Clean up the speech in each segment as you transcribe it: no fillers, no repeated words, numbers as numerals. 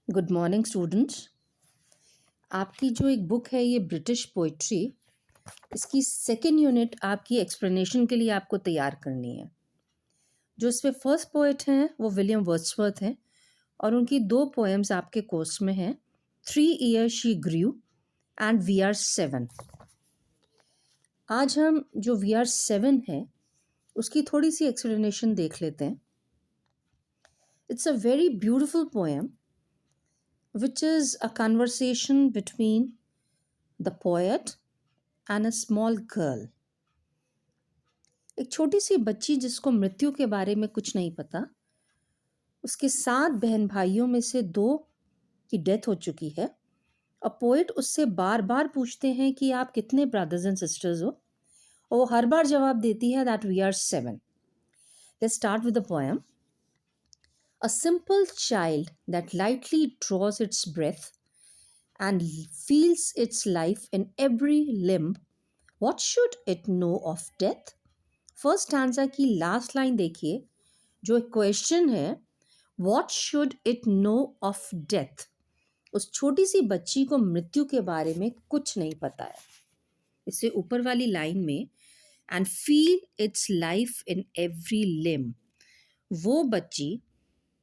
Good morning students. आपकी जो एक बुक है ये ब्रिटिश पोइट्री, इसकी सेकेंड यूनिट आपकी एक्सप्लेनेशन के लिए आपको तैयार करनी है। जो इसमें फर्स्ट पोएट हैं वो विलियम वर्ड्सवर्थ हैं और उनकी दो पोएम्स आपके कोर्स में हैं, 3 years she grew and we are 7। आज हम जो वी आर 7 है उसकी थोड़ी सी एक्सप्लेनेशन देख लेते हैं। It's a very beautiful poem which is a conversation between the poet and a small girl। एक छोटी सी बच्ची जिसको मृत्यु के बारे में कुछ नहीं पता, उसके 7 बहन भाइयों में से 2 की डेथ हो चुकी है और पोएट उससे बार बार पूछते हैं कि आप कितने ब्रदर्स एंड सिस्टर्स हो, और वो हर बार जवाब देती है that we are 7। Let's start with the poem. A simple child that lightly draws its breath and feels its life in every limb, what should it know of death? First stanza की last line देखिए, जो एक question है, what should it know of death. उस छोटी सी बच्ची को मृत्यु के बारे में कुछ नहीं पता है। इससे ऊपर वाली लाइन में and feel it's life in every limb, वो बच्ची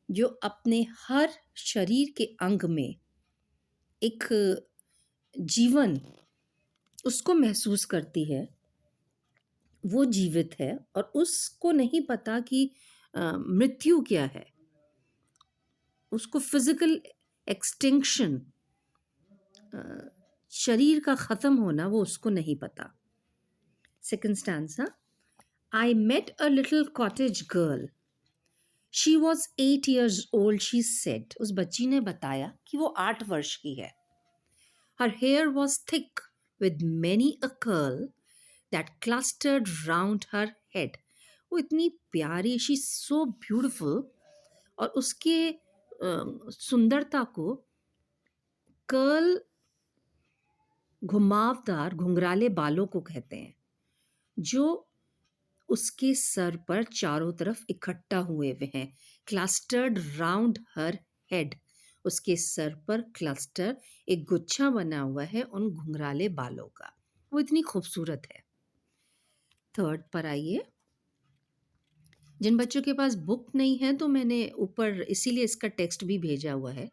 जो अपने हर शरीर के अंग में एक जीवन उसको महसूस करती है, वो जीवित है और उसको नहीं पता कि मृत्यु क्या है। उसको फिजिकल एक्सटिंक्शन, शरीर का ख़त्म होना, वो उसको नहीं पता। Second stanza. I met a little cottage girl, she was 8 years old, she said. उस बच्ची ने बताया कि वो 8 वर्ष की है। Her hair was thick with many a curl that clustered round her head. वो इतनी प्यारी, शी सो ब्यूटिफुल, और उसके सुंदरता को कर्ल, घुमावदार घुंघराले बालों को कहते हैं, जो उसके सर पर चारों तरफ इकट्ठा हुए हुए हैं। क्लस्टर्ड राउंड हर हेड, उसके सर पर क्लस्टर, एक गुच्छा बना हुआ है उन घुंघराले बालों का। वो इतनी खूबसूरत है। थर्ड पर आइए। जिन बच्चों के पास बुक नहीं है तो मैंने ऊपर इसीलिए इसका टेक्स्ट भी भेजा हुआ है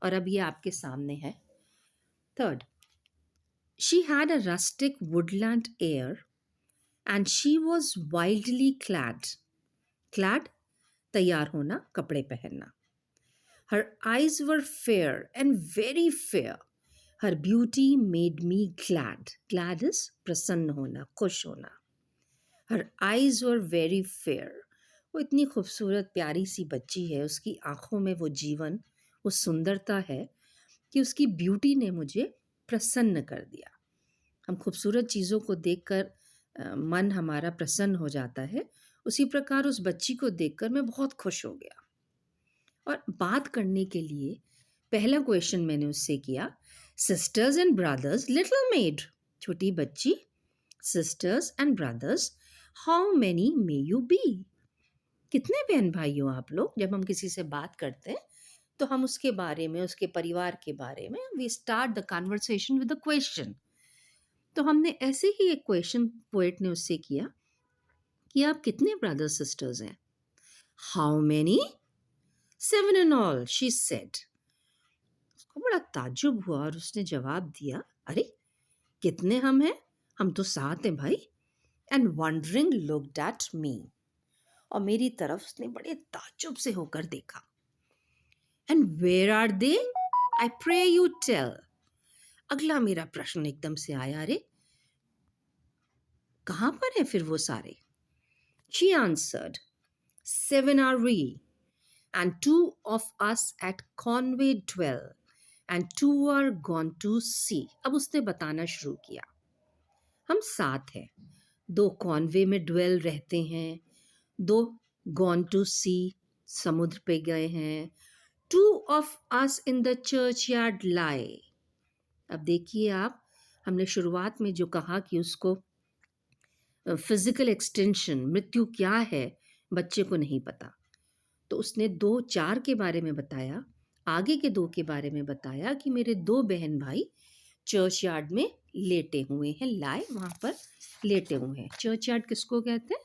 और अब ये आपके सामने है। Third, she had a rustic Woodland air and she was wildly clad. Clad, तैयार होना, कपड़े पहनना। Her eyes were fair and very fair, her beauty made me glad. Glad is प्रसन्न होना, खुश होना। Her eyes were very fair, वो इतनी खूबसूरत प्यारी सी बच्ची है, उसकी आंखों में वो जीवन, वो सुंदरता है कि उसकी ब्यूटी ने मुझे प्रसन्न कर दिया। हम खूबसूरत चीज़ों को देखकर मन हमारा प्रसन्न हो जाता है, उसी प्रकार उस बच्ची को देखकर मैं बहुत खुश हो गया। और बात करने के लिए पहला क्वेश्चन मैंने उससे किया, sisters and brothers, little maid, छोटी बच्ची, sisters and brothers, how many may you be, कितने बहन भाई हो आप लोग। जब हम किसी से बात करते हैं तो हम उसके बारे में, उसके परिवार के बारे में, we start the conversation with a question. तो हमने ऐसे ही एक क्वेश्चन पोएट ने उससे किया कि आप कितने ब्रदर्स सिस्टर्स हैं। How many, 7 in all, she said. उसको बड़ा ताज्जुब हुआ और उसने जवाब दिया, अरे कितने हम हैं, हम तो 7 हैं भाई। And wondering looked at me, और मेरी तरफ उसने बड़े ताज्जुब से होकर देखा। And where are they, I pray you tell. अगला मेरा प्रश्न एकदम से आया, अरे कहाँ पर है फिर वो सारे। She answered, 7 are we, and 2 of us at Conway dwell, and 2 are gone to sea। अब उसने बताना शुरू किया, हम 7 हैं, 2 कॉन्वे में ड्वेल रहते हैं, 2 गॉन टू सी, समुद्र पे गए हैं, 2 of us in the churchyard lie। अब देखिए आप, हमने शुरुआत में जो कहा कि उसको फिजिकल एक्सटेंशन, मृत्यु क्या है, बच्चे को नहीं पता, तो उसने 2 4 के बारे में बताया, आगे के 2 के बारे में बताया कि मेरे 2 बहन भाई चर्च यार्ड में लेटे हुए हैं, लाए वहाँ पर लेटे हुए हैं। चर्च यार्ड किसको कहते हैं?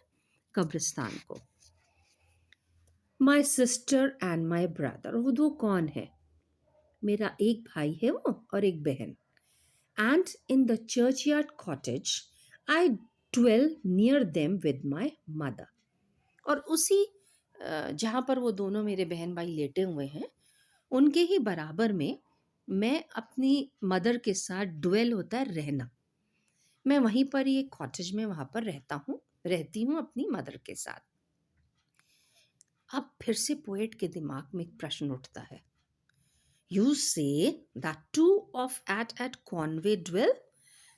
कब्रिस्तान को। My sister and my brother, वो 2 कौन है? मेरा एक भाई है वो और एक बहन। And in the churchyard cottage I dwell near them with my mother. और उसी जहाँ पर वो दोनों मेरे बहन भाई लेटे हुए हैं, उनके ही बराबर में मैं अपनी मदर के साथ ड्वेल होता है रहना। मैं वहीं पर ही एक कॉटेज में वहाँ पर रहती हूँ अपनी मदर के साथ। अब फिर से पोएट के दिमाग में एक प्रश्न उठता है। You say that two of at Conway dwell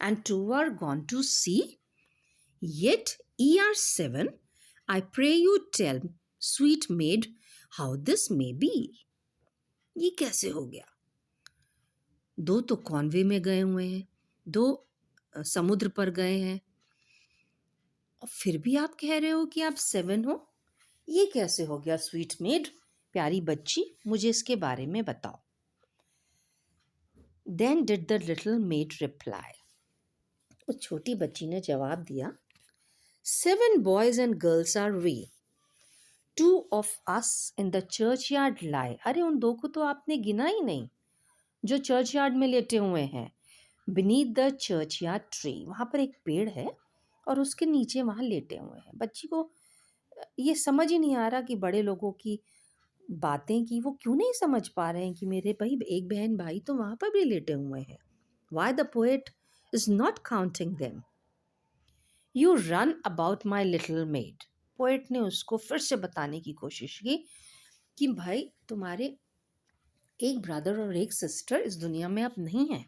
and two are gone to sea? Yet ye are 7. I pray you tell, sweet maid, how this may be. ये कैसे हो गया? 2 तो कॉन्वे में गए हुए हैं, 2 समुद्र पर गए हैं, और फिर भी आप कह रहे हो कि आप 7 हो? ये कैसे हो गया स्वीट मेड, प्यारी बच्ची, मुझे इसके बारे में बताओ। Then did the little maid reply. उस छोटी बच्ची ने जवाब दिया, 7 boys and girls are we. 2 of us in the churchyard lie. अरे उन 2 को तो आपने गिना ही नहीं, जो चर्च यार्ड में लेटे हुए हैं। Beneath the churchyard tree. वहाँ पर एक पेड़ है और उसके नीचे वहाँ लेटे हुए हैं। बच्ची को ये समझ ही नहीं आ रहा कि बड़े लोगों की बातें की वो क्यों नहीं समझ पा रहे हैं कि मेरे भाई एक बहन भाई तो वहाँ पर भी लेटे हुए हैं। Why the poet is not counting them? You run about my little maid. Poet ने उसको फिर से बताने की कोशिश की कि भाई तुम्हारे एक ब्रदर और एक सिस्टर इस दुनिया में अब नहीं है,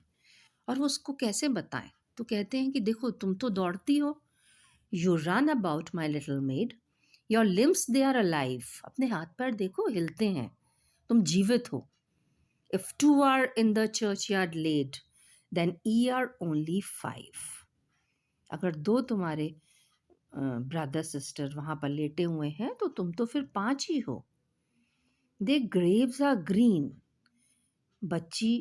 और वो उसको कैसे बताएं। तो कहते हैं कि देखो तुम तो दौड़ती हो। You run about my little maid, your limbs they are alive. अपने हाथ पैर देखो हिलते हैं, तुम जीवित हो। If 2 are in the churchyard laid then ye are only 5। अगर 2 तुम्हारे ब्रदर सिस्टर वहाँ पर लेटे हुए हैं तो तुम तो फिर 5 ही हो। दे ग्रेव्स आर ग्रीन। बच्ची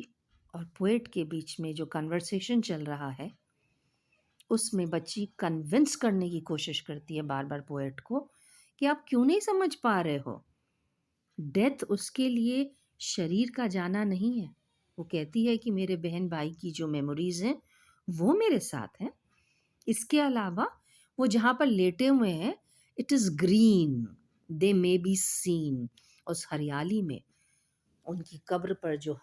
और पोएट के बीच में जो कन्वर्सेशन चल रहा है उसमें बच्ची कन्विंस करने की कोशिश करती है बार बार पोएट को कि आप क्यों नहीं समझ पा रहे हो। डेथ उसके लिए शरीर का जाना नहीं है। वो कहती है कि मेरे बहन भाई की जो मेमोरीज हैं वो मेरे साथ हैं। इसके अलावा वो जहाँ पर लेटे हुए हैं it is green, they may be seen. उस हरियाली में उनकी कब्र पर जो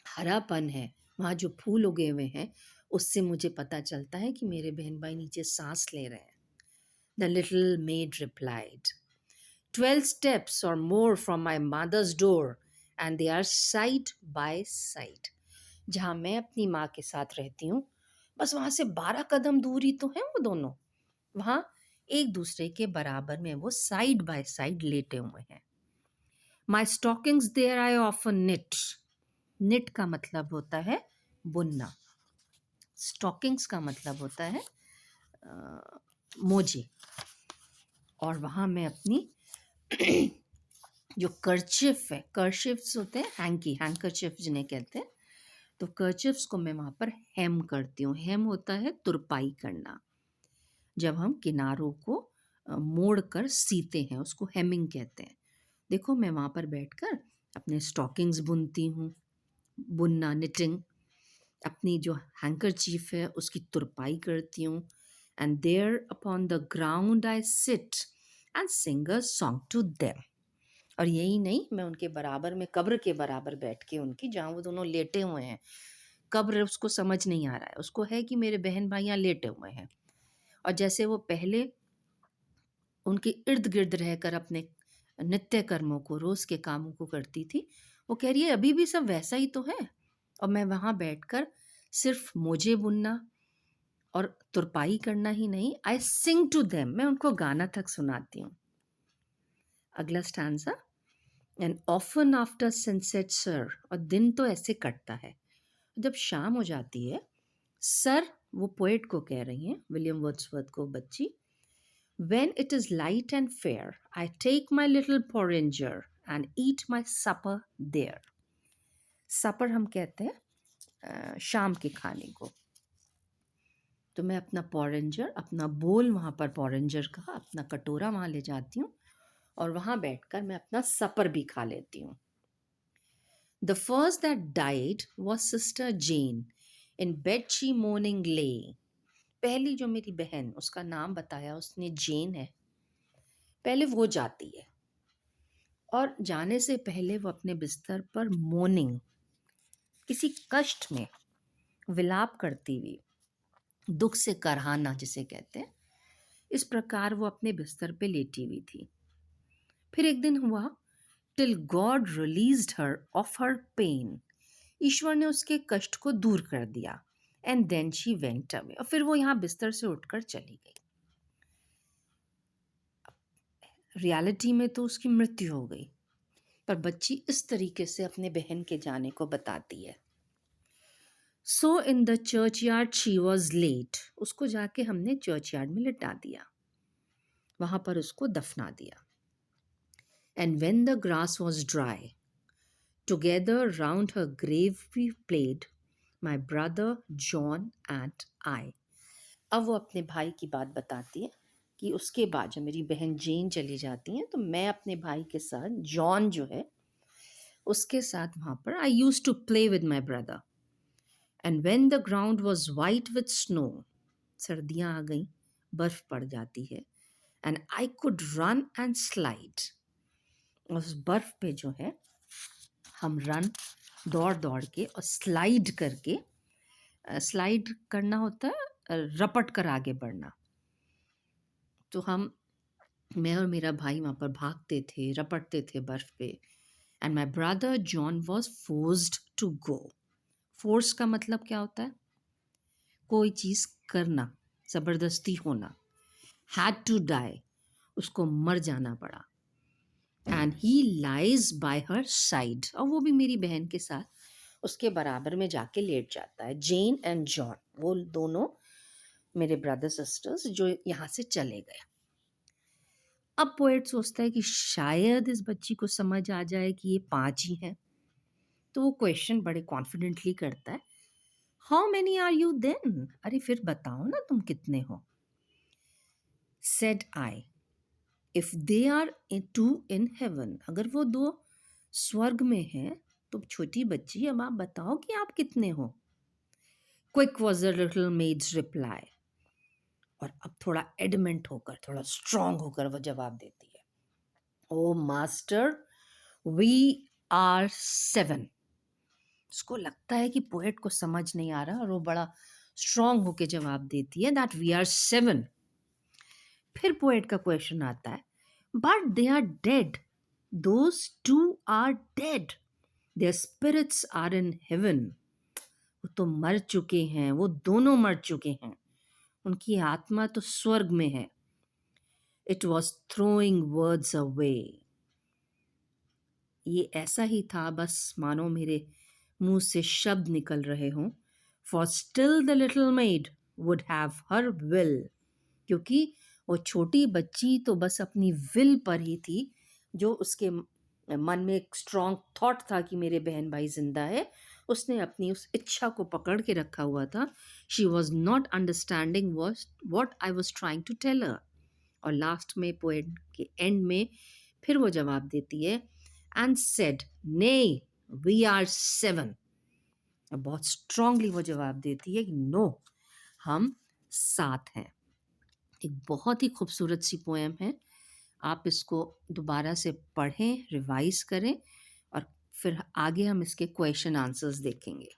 हरापन है, वहाँ जो फूल उगे हुए हैं, उससे मुझे पता चलता है कि मेरे बहन भाई नीचे सांस ले रहे हैं। The little made replied, 12 steps or more from my mother's door and they are side by side. जहाँ मैं अपनी माँ के साथ रहती हूँ बस वहाँ से 12 कदम दूरी तो है वो दोनों, वहाँ एक दूसरे के बराबर में वो साइड बाय साइड लेटे हुए हैं। My stockings there I often knit. Knit का मतलब होता है बुनना, स्टॉकिंग्स का मतलब होता है मोजे। और वहाँ मैं अपनी जो कर्चिफ है, कर्चिफ्स होते हैं हैंकी, हैंकरचिफ जिन्हें कहते हैं, तो कर्चिफ्स को मैं वहाँ पर हेम करती हूँ। हेम होता है तुरपाई करना, जब हम किनारों को मोड़ कर सीते हैं उसको हेमिंग कहते हैं। देखो मैं वहाँ पर बैठकर अपने स्टॉकिंग्स बुनती हूँ, बुनना निटिंग, अपनी जो हैंकरचीफ है उसकी तुरपाई करती हूँ। And there upon the ground I sit and sing a song to them. और यही नहीं, मैं उनके बराबर में कब्र के बराबर बैठ के उनकी, जहाँ वो दोनों लेटे हुए हैं, कब्र उसको समझ नहीं आ रहा है, उसको है कि मेरे बहन भाई यहाँ लेटे हुए हैं। और जैसे वो पहले उनके इर्द गिर्द रहकर अपने नित्य कर्मों को, रोज़ के कामों को करती थी, वो कह रही है अभी भी सब वैसा ही तो है। और मैं वहाँ बैठकर सिर्फ मोजे बुनना और तुरपाई करना ही नहीं, आई सिंग टू देम, मैं उनको गाना तक सुनाती हूँ। अगला stanza, and often after sunset sir, और दिन तो ऐसे कटता है, जब शाम हो जाती है सर, वो पोएट को कह रही हैं, विलियम वर्ड्सवर्थ को, बच्ची, when it is light and fair I take my little porringer and eat my supper there. Supper हम कहते हैं शाम के खाने को। तो मैं अपना पोरेंजर, अपना बोल वहाँ पर पोरेंजर का, अपना कटोरा वहाँ ले जाती हूँ और वहाँ बैठकर मैं अपना सपर भी खा लेती हूँ। The first that died was Sister Jane. In bed she mourning lay. पहली जो मेरी बहन, उसका नाम बताया उसने, जेन है। पहले वो जाती है और जाने से पहले वो अपने बिस्तर पर मोर्निंग, किसी कष्ट में विलाप करती हुई, दुख से करहाना जिसे कहते हैं, इस प्रकार वो अपने बिस्तर पे लेटी हुई थी। फिर एक दिन हुआ, till God released her of her pain, ईश्वर ने उसके कष्ट को दूर कर दिया। And then she went away, और फिर वो यहाँ बिस्तर से उठकर चली गई। रियलिटी में तो उसकी मृत्यु हो गई, पर बच्ची इस तरीके से अपने बहन के जाने को बताती है। So in the churchyard she was late, उसको जाके हमने चर्च यार्ड में लिटा दिया, वहां पर उसको दफना दिया। And when the grass was dry, together round her grave we played, my brother John and I. अब वो अपने भाई की बात बताती है कि उसके बाद जब मेरी बहन जेन चली जाती है तो मैं अपने भाई के साथ, जॉन जो है उसके साथ वहाँ पर, I used to play with my brother. And when the ground was white with snow, सर्दियाँ आ गई, बर्फ पड़ जाती है। And I could run and slide, उस बर्फ पे जो है हम रन, दौड़ दौड़ के और स्लाइड करके, स्लाइड करना होता है रपट कर आगे बढ़ना, तो मैं और मेरा भाई वहाँ पर भागते थे, रपटते थे बर्फ पे। And my brother John was forced to go. Force का मतलब क्या होता है? कोई चीज़ करना, ज़बरदस्ती होना। हैड टू डाई, उसको मर जाना पड़ा। And he lies bye her side, और वो भी मेरी बहन के साथ उसके बराबर में जाके लेट जाता है। जेन एंड जॉन, वो दोनों मेरे ब्रदर सिस्टर्स जो यहाँ से चले गए। अब पोएट सोचता है कि शायद इस बच्ची को समझ आ जाए कि ये 5 ही हैं, तो वो क्वेश्चन बड़े कॉन्फिडेंटली करता है, how many are you then? अरे फिर बताओ ना तुम कितने हो। Said I, if they are two in heaven, अगर वो 2 स्वर्ग में हैं तो छोटी बच्ची अब आप बताओ कि आप कितने हो। Quick was the little maid's reply, और अब थोड़ा एडमेंट होकर, थोड़ा स्ट्रांग होकर वो जवाब देती है, ओ मास्टर वी आर 7। उसको लगता है कि पोएट को समझ नहीं आ रहा और वो बड़ा स्ट्रांग होके जवाब देती है दैट वी आर 7। फिर पोएट का क्वेश्चन आता है, but they are dead, those 2 are dead, their spirits are in heaven. वो तो मर चुके हैं, वो दोनों मर चुके हैं, उनकी आत्मा तो स्वर्ग में है। It was throwing words away, ये ऐसा ही था बस मानो मेरे मुंह से शब्द निकल रहे हों। For still the little made would have her will, क्योंकि वो छोटी बच्ची तो बस अपनी विल पर ही थी, जो उसके मन में एक स्ट्रॉन्ग थॉट था कि मेरे बहन भाई जिंदा है, उसने अपनी उस इच्छा को पकड़ के रखा हुआ था। She was not understanding what I was trying to tell her. और लास्ट में पोएट के एंड में फिर वो जवाब देती है, एंड सेड ने वी आर 7। बहुत स्ट्रांगली वो जवाब देती है कि नो, हम 7 हैं। एक बहुत ही खूबसूरत सी पोएम है, आप इसको दोबारा से पढ़ें, रिवाइज करें, और फिर आगे हम इसके क्वेश्चन आंसर्स देखेंगे।